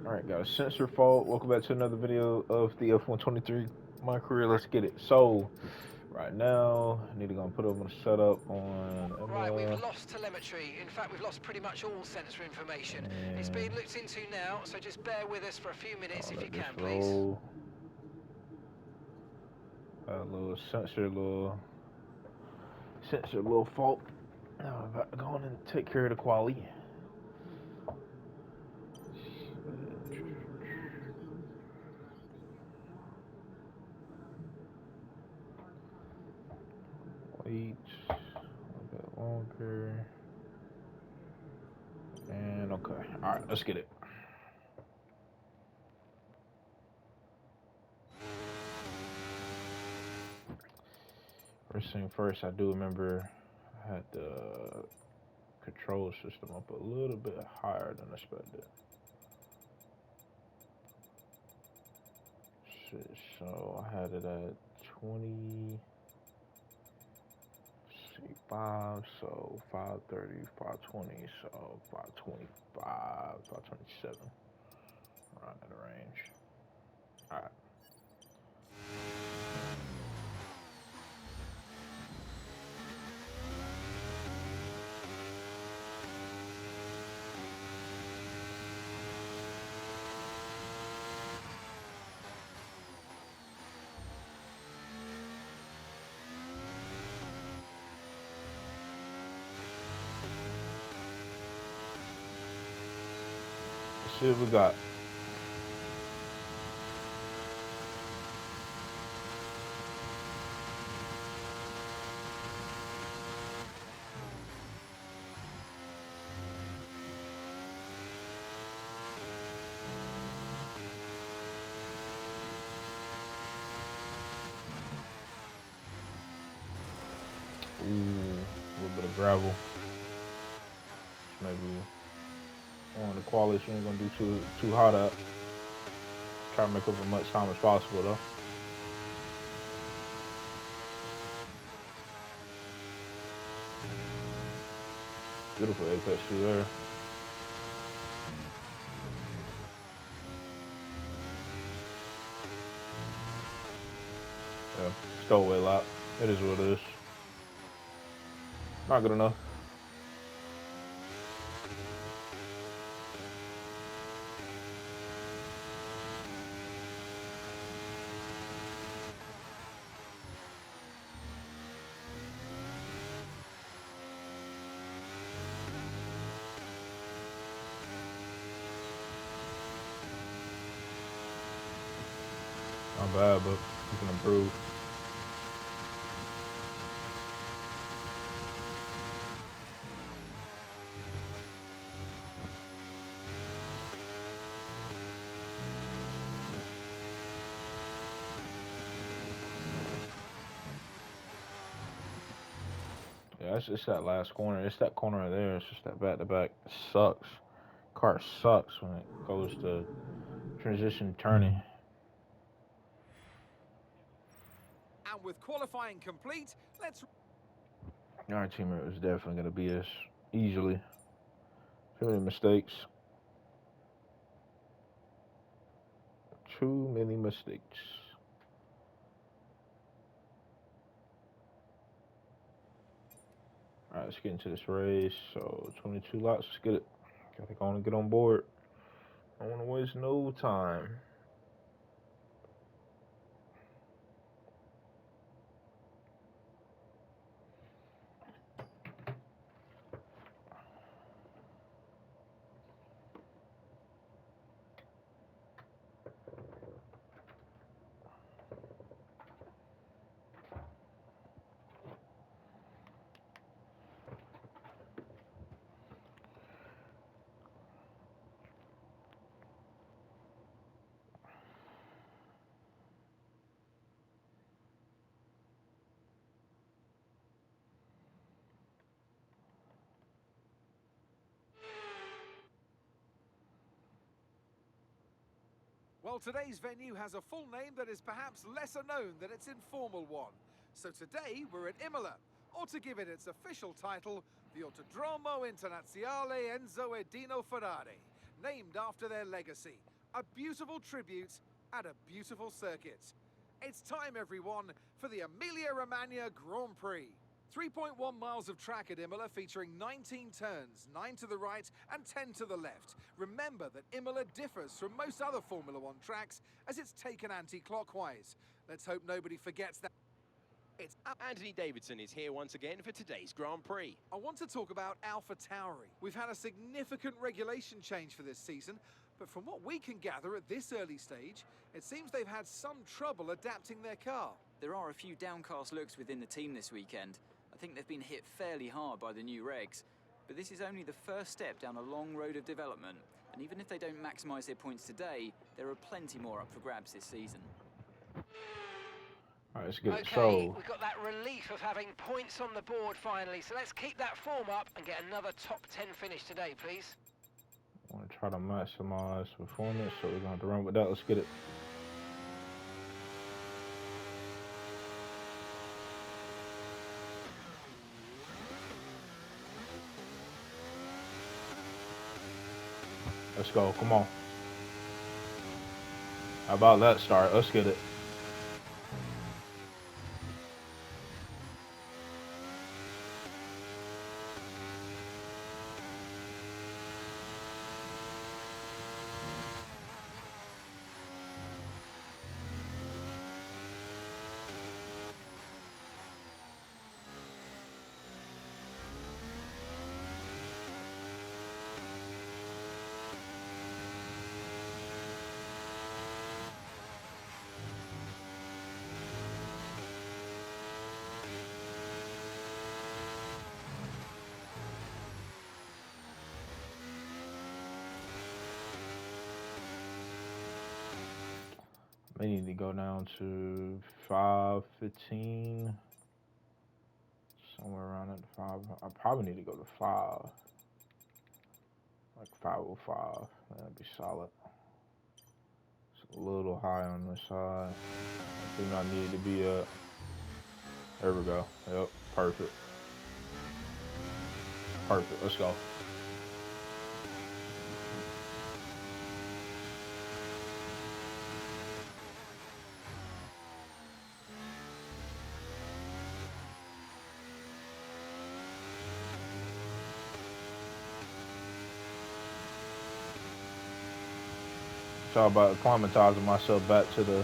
Alright, got a sensor fault. Welcome back to another video of the F123 My Career. Let's get it. So, right now, I need to go and put over the setup on Right, we've Imola. lost telemetry. In fact, we've lost pretty much all sensor information. It's And being looked into now, so just bear with us for a few minutes I'll if you let this can, please. roll. A little sensor, little fault. Now I'm about to go on and take care of the quality. Wait a bit longer. And okay. Alright, let's get it. First thing first, I do remember I had the control system up a little bit higher than expected. Shit, so I had it at 20, see, 5, so 530, 520, so 525, 527, around that range. Alright. Let's see what we got. Ooh, a little bit of gravel. Maybe on the quality she ain't gonna do too hot up. Try to make up as much time as possible though. Beautiful apex through there. Yeah, stowaway lap. It is what it is. Not good enough. Not bad, but we can improve. Yeah, it's that last corner. It's that corner there. It's just that back to back. It sucks. Car sucks when it goes to transition turning. And with qualifying complete, let's... Our teammate was definitely gonna beat us easily. Too many mistakes. Too many mistakes. Alright, let's get into this race. So 22 laps, let's get it. Gotta go on and get on board. I don't wanna waste no time. Well, today's venue has a full name that is perhaps lesser known than its informal one. So today we're at Imola, or to give it its official title, the Autodromo Internazionale Enzo Edino Ferrari. named after their legacy. A beautiful tribute at a beautiful circuit. It's time, everyone, for the Emilia-Romagna Grand Prix. 3.1 miles of track at Imola featuring 19 turns, 9 to the right and 10 to the left. Remember that Imola differs from most other Formula One tracks as it's taken anti-clockwise. Let's hope nobody forgets that. It's Anthony Davidson is here once again for today's Grand Prix. I want to talk about AlphaTauri. We've had a significant regulation change for this season, but from what we can gather at this early stage, it seems they've had some trouble adapting their car. There are a few downcast looks within the team this weekend. I think they've been hit fairly hard by the new regs, but this is only the first step down a long road of development, and even if they don't maximise their points today, there are plenty more up for grabs this season. All right, let's get it. Okay, So, we've got that relief of having points on the board finally, so let's keep that form up and get another top 10 finish today, please. I want to try to maximize performance, so we're going to have to run with that. Let's get it. Let's go. Come on. How about that start? Let's get it. I need to go down to 5:15, somewhere around at 5. I probably need to go to 5, like 5:05. That'd be solid. It's a little high on this side. I think I need to be at. There we go. Yep, perfect. Perfect. Let's go. Talk about acclimatizing myself back to the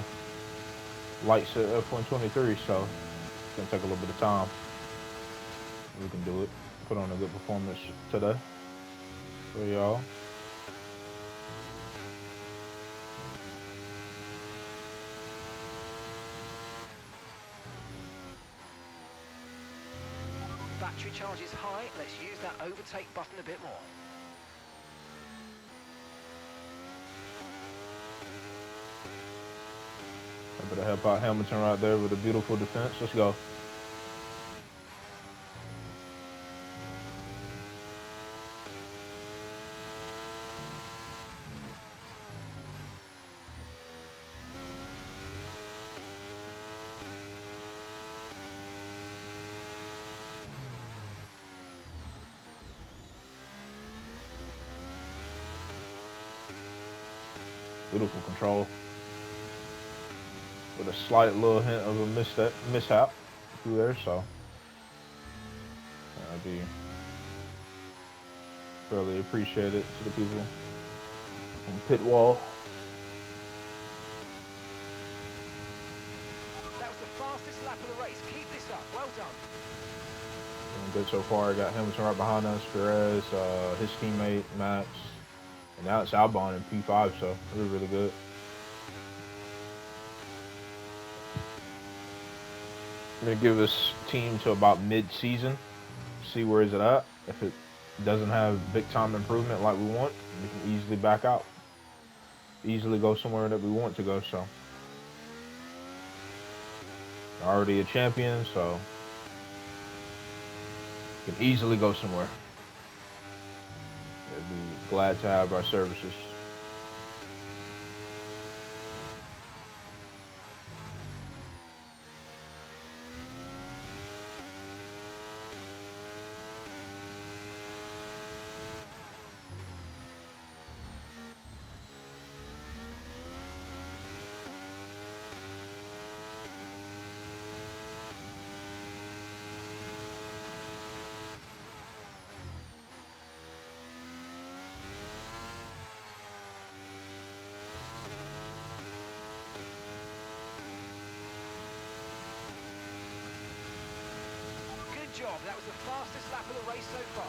lights at F123, so it's gonna take a little bit of time. We can do it. Put on a good performance today for y'all. Battery charge is high, let's use that overtake button a bit more. I better help out Hamilton right there with a beautiful defense. Let's go. Beautiful control. With a slight little hint of a mishap through there, so that'd be fairly appreciated to the people on pit wall. That was the fastest lap of the race. Keep this up. Well done. Doing good so far. Got Hamilton right behind us, Perez, his teammate Max, and now it's Albon in P5, so really, really good. I'm going to give this team to about mid-season, see where is it at. If it doesn't have big-time improvement like we want, we can easily back out. Easily go somewhere that we want to go, so. Already a champion, so. We can easily go somewhere. I'd be glad to have our services. half. That was the fastest lap of the race so far.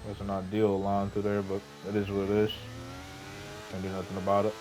That's an ideal line through there, but it is what it is. Can't do nothing about it.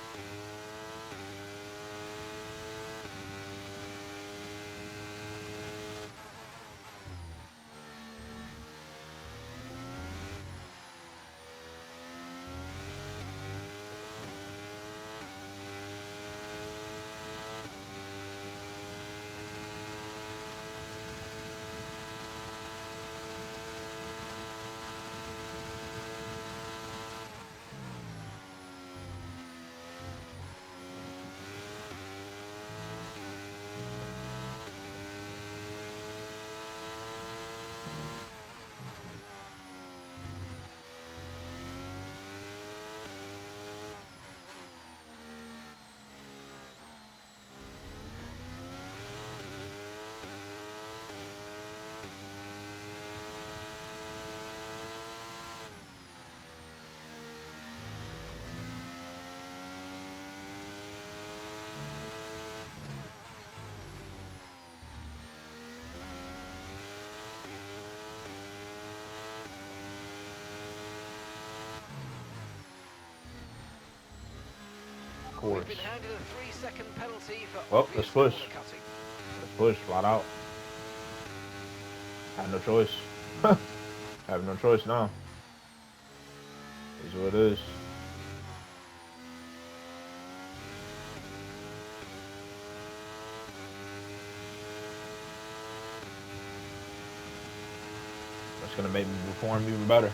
Of course. We've been handed a 3-second penalty for Well, obvious let's push. corner cutting. Let's push, flat out. Have no choice. Have no choice now. Is what it is. That's gonna make me perform even better.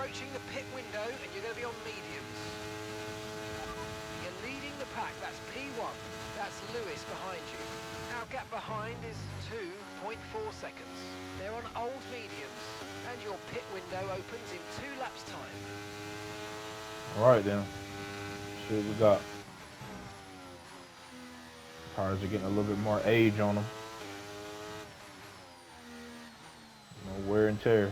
approaching the pit window and you're going to be on mediums. You're leading the pack, that's P1. That's Lewis behind you. Our gap behind is 2.4 seconds. They're on old mediums and your pit window opens in 2 laps time. All right then. See what we got. Tires are getting a little bit more age on them. No wear and tear.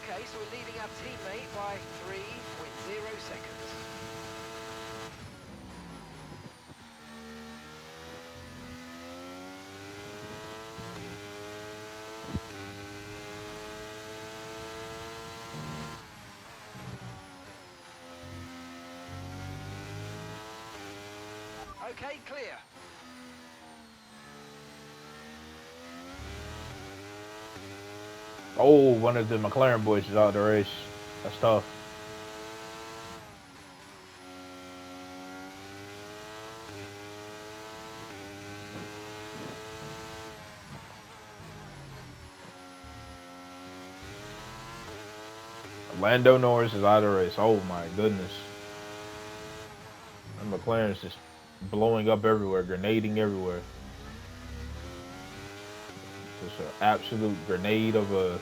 Okay, so we're leading our teammate by 3.0 seconds. Okay, clear. Oh, one of the McLaren boys is out of the race. That's tough. Lando Norris is out of the race. Oh my goodness. And McLaren's just blowing up everywhere, grenading everywhere. Just an absolute grenade of a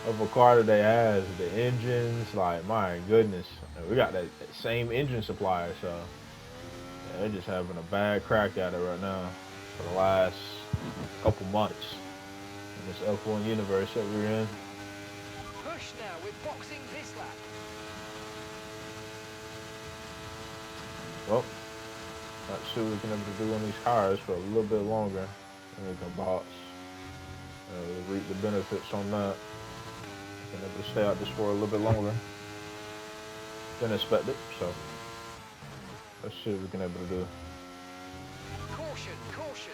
of a car that they has. The engines, like my goodness, we got that same engine supplier, so yeah, they're just having a bad crack at it right now for the last couple months in this F1 universe that we're in. Push now, we're boxing this lap. Well, let's see what we can able to do on these cars for a little bit longer. And we can box. We'll reap the benefits on that. Been able to stay out this for a little bit longer than expected. So let's see what we can able to do. Caution, caution.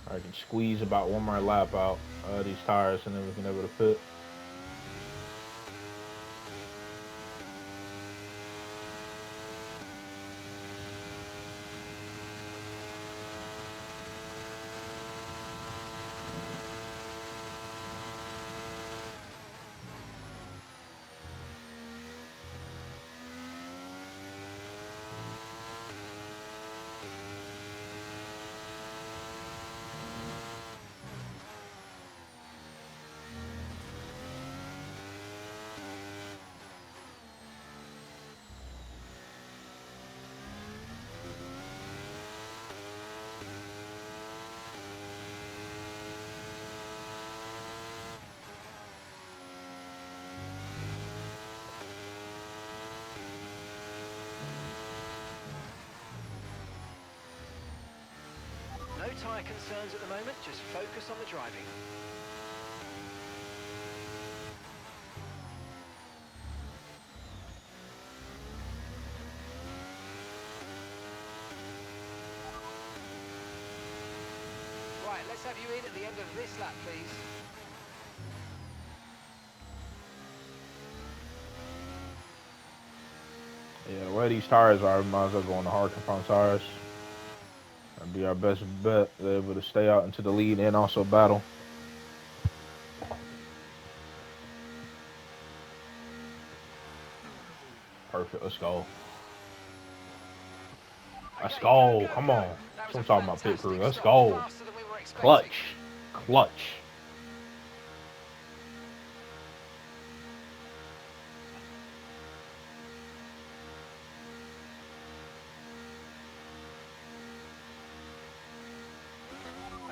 I can squeeze about one more lap out of these tires and then we can able to pit. No tyre concerns at the moment, just focus on the driving. have you in at the end of this lap, please. Yeah, where these tires are, we might as well go on the hard compound tires. That'd be our best bet. They're able to stay out into the lead and also battle. Perfect. Let's go. Let's Okay, go. Come on. That That's was what I'm a talking about, pit crew. fantastic Let's stop, go. faster than we were expecting. Clutch. Clutch.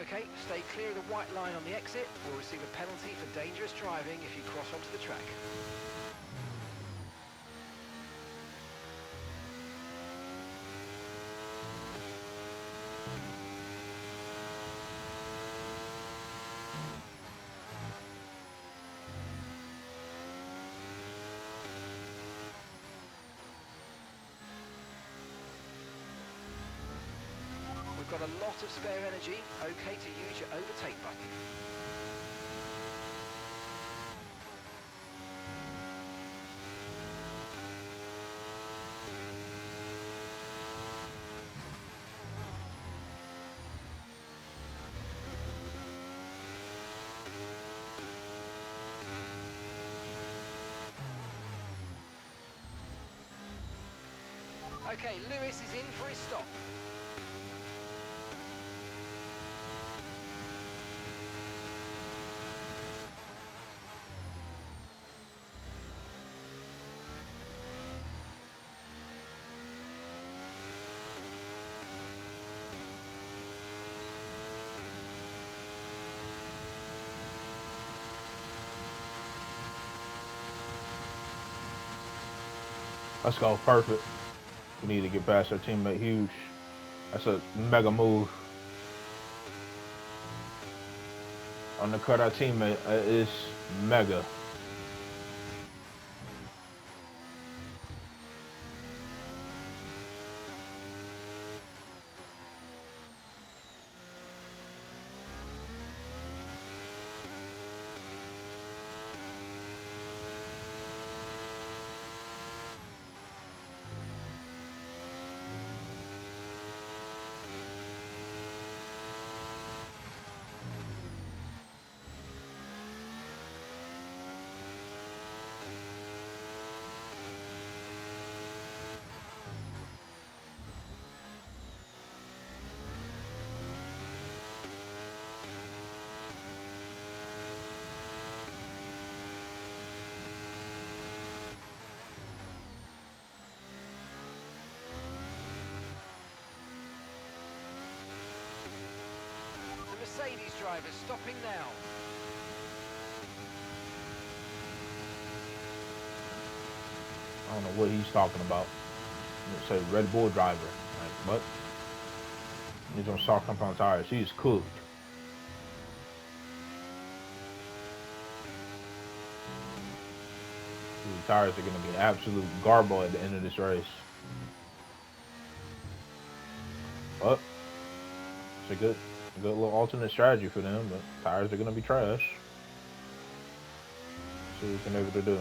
Okay, stay clear of the white line on the exit. We'll receive a penalty for dangerous driving if you cross onto the track. We've got a lot of spare energy. Okay to use your overtake button. Okay, Lewis is in for his stop. Let's go. Perfect. We need to get past our teammate Huge. That's a mega move. Undercut our teammate is mega. Mercedes drivers stopping now. I don't know what he's talking about. Let's say Red Bull driver. Like, what? He's on soft compound tires. He's cooked. These tires are going to be absolute garble at the end of this race. But it's a good little alternate strategy for them, but tires are going to be trash. See what we can able to do.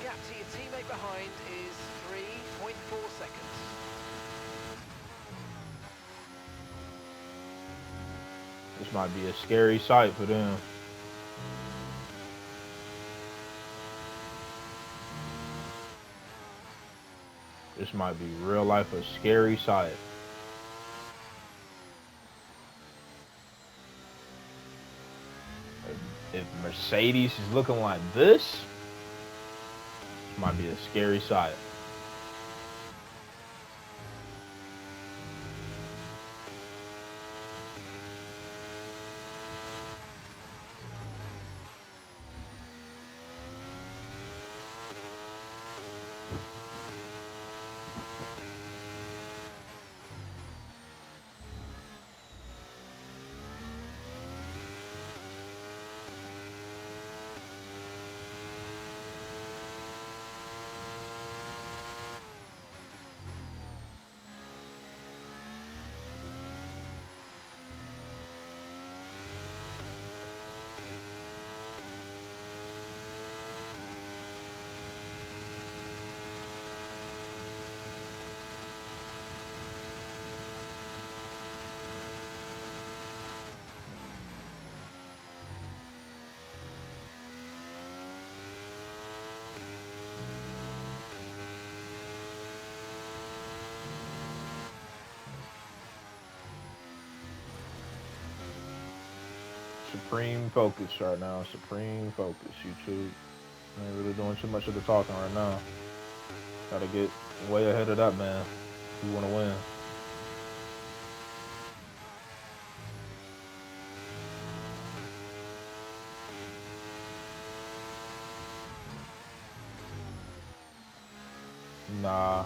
Gap to your teammate behind is 3.4 seconds. This might be a scary sight for them. This might be real life a scary sight. If Mercedes is looking like this might be a scary sight. Supreme focus right now. Supreme focus, YouTube. I ain't really doing too much of the talking right now. Gotta get way ahead of that man. We want to win. Nah.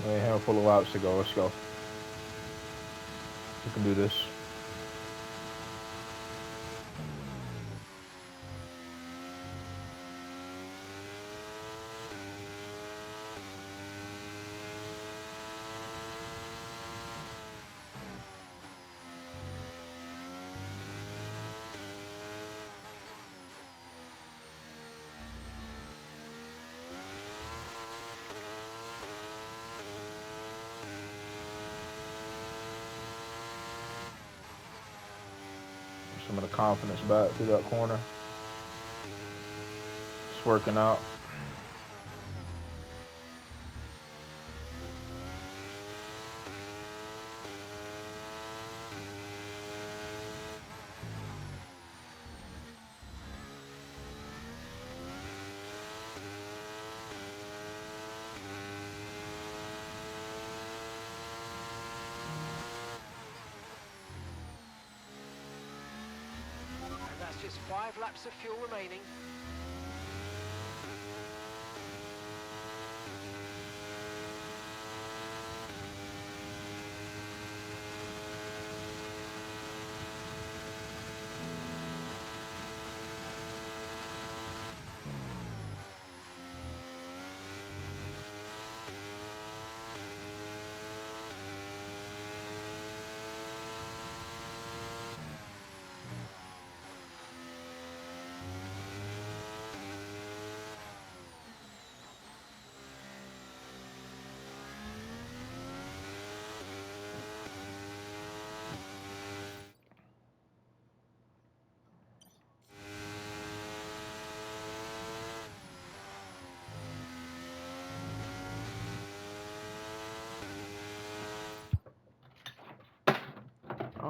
A handful of laps to go. Let's go. We can do this. Some of the confidence back through that corner. It's working out. That's just 5 laps of fuel remaining.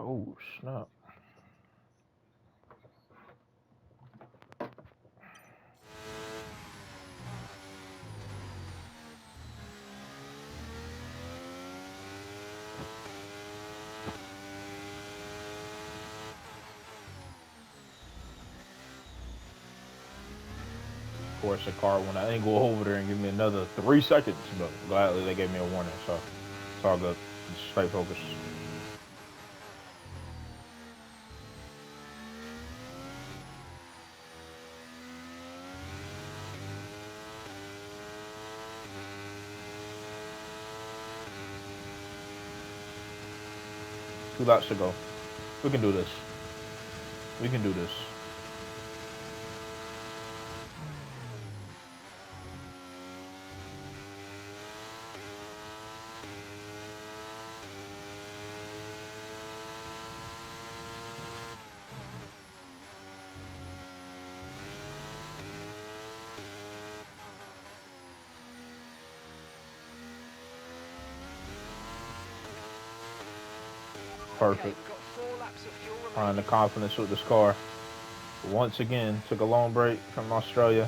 Oh, snap. Of course, the car when I didn't go over there and give me another 3 seconds, but gladly they gave me a warning, so it's all good. Just stay focused. Two laps to go. We can do this. We can do this. Perfect. Okay, we've got 4 laps of fuel remaining. Find the confidence with this car. Once again, took a long break from Australia.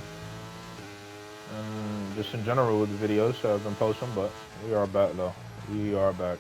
And just in general with the videos I've been posting, but we are back though. We are back.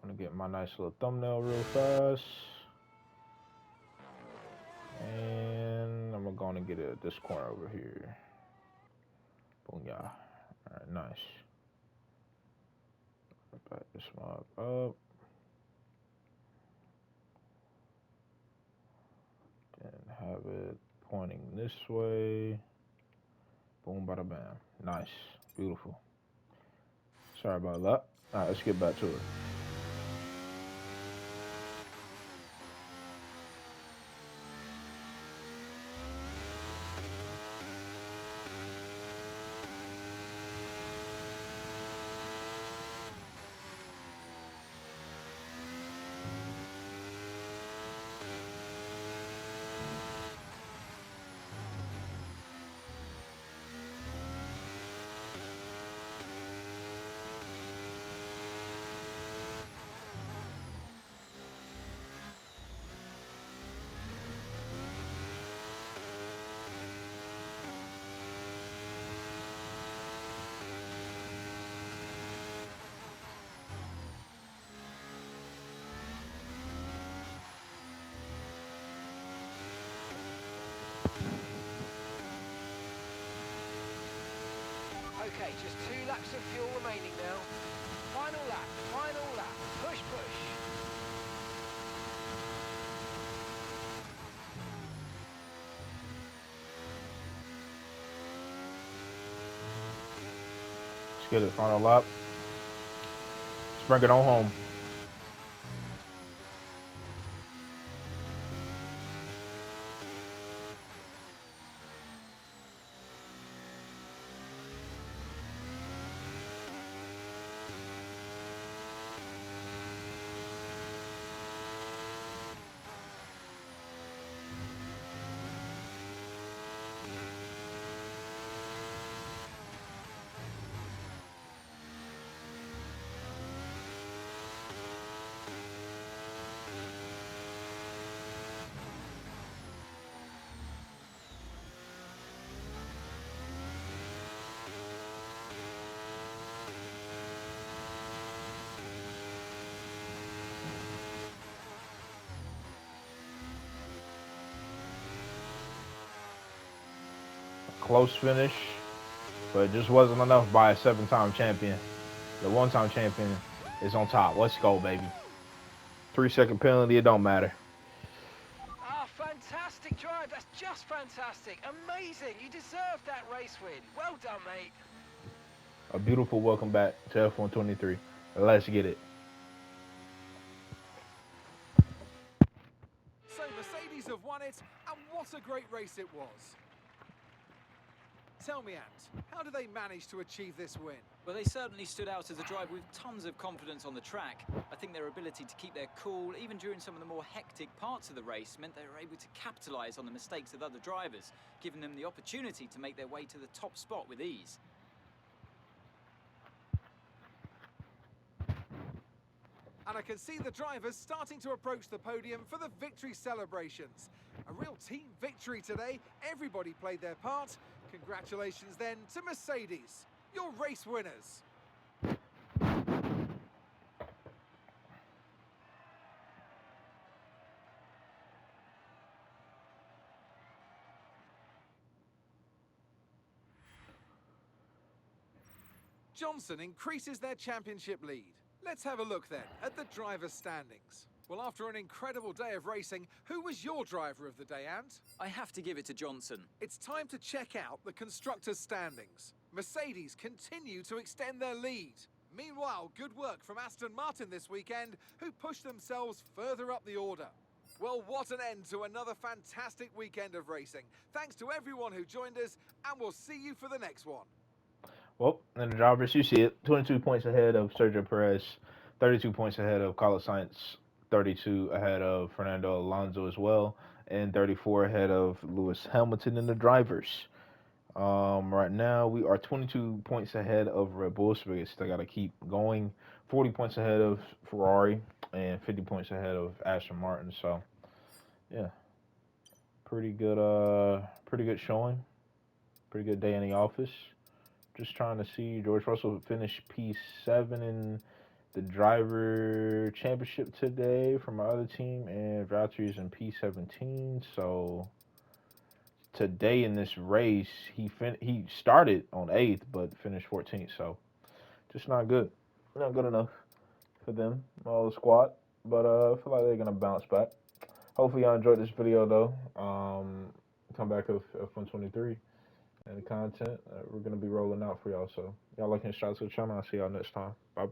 Gonna get my nice little thumbnail real fast. And I'm gonna get it at this corner over here. Boom, yeah. Alright, nice. Back this mob up. And have it pointing this way. Boom, bada bam. Nice. Beautiful. Sorry about that. Alright, let's get back to it. Okay, just 2 laps of fuel remaining now. Final lap, final lap. Push, push. Let's get it. Final lap. Let's bring it on home. close finish, but it just wasn't enough by a 7-time champion. The 1-time champion is on top. Let's go, baby. 3-second penalty, it don't matter. Ah, fantastic drive. That's just fantastic. Amazing. You deserved that race win. Well done, mate. A beautiful welcome back to F1 23. Let's get it. So Mercedes have won it, and what a great race it was. Tell me, Ant, how did they manage to achieve this win? Well, they certainly stood out as a driver with tons of confidence on the track. I think their ability to keep their cool, even during some of the more hectic parts of the race, meant they were able to capitalise on the mistakes of other drivers, giving them the opportunity to make their way to the top spot with ease. And I can see the drivers starting to approach the podium for the victory celebrations. A real team victory today. Everybody played their part. Congratulations then to Mercedes, your race winners. Johnson increases their championship lead. Let's have a look then at the drivers' standings. Well, after an incredible day of racing, who was your driver of the day, Ant? I have to give it to Johnson. It's time to check out the constructors' standings. Mercedes continue to extend their lead. Meanwhile, good work from Aston Martin this weekend, who pushed themselves further up the order. Well, what an end to another fantastic weekend of racing. Thanks to everyone who joined us, and we'll see you for the next one. Well, in the drivers, you see it. 22 points ahead of Sergio Perez, 32 points ahead of Carlos Sainz, 32 ahead of Fernando Alonso as well, and 34 ahead of Lewis Hamilton in the drivers. Right now, we are 22 points ahead of Red Bull, so we still got to keep going. 40 points ahead of Ferrari, and 50 points ahead of Aston Martin. So, yeah, pretty good showing. Pretty good day in the office. Just trying to see George Russell finish P7 in the driver championship today from my other team, and Valtteri's in P17. So today in this race, he started on 8th but finished 14th. So just not good, not good enough for them, all the squad. But I feel like they're gonna bounce back. Hopefully y'all enjoyed this video though. Come back with F123. And the content we're going to be rolling out for y'all. So y'all like and subscribe to the channel. I'll see y'all next time. Bye-bye.